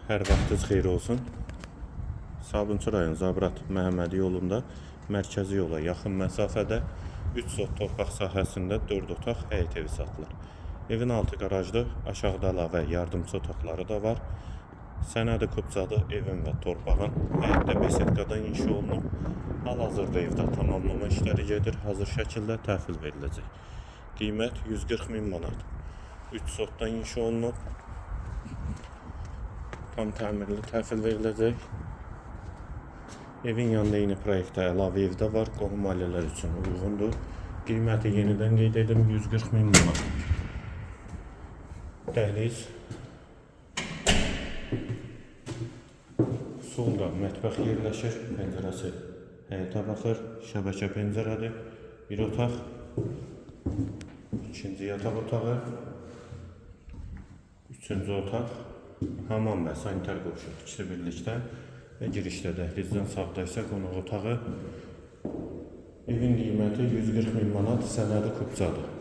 Hər vaxtınız xeyir olsun. Sabunçu rayon Zabrat Məhəmmədi yolunda mərkəzi yola yaxın məsafədə 3 sot torpaq sahəsində 4 otaq həyət evi satılır. Evin altı qarajlı, aşağıda əlavə yardımçı otaqları da var. Sənədi kupçadı evin və torpağın həyətdə besetkadan inşa olunub. Hal-hazırda evdə tamamlama işləri gedir, hazır şəkildə təhvil veriləcək. Qiymət 140 min manat. 3 sotdan inşa olunub. Tam təmirli təhvil veriləcək. Evin yanında yeni proyektdə əlavə evdə var, qohum ailələr üçün uyğundur. Qiyməti yenidən qeyd edim, 140 min manat. Dəhliz. Solda mətbəx yerləşir, pəncərəsi həyətə baxır, şəbəkə pəncərədir. Bir otaq, ikinci yataq otağı, üçüncü otaq, hamam və sanitar qovşaq ikisi birlikdə və girişdə dəhlizdən sağda isə qonaq otağı. Evin qiyməti 140 min manat, sənədi kupçadır.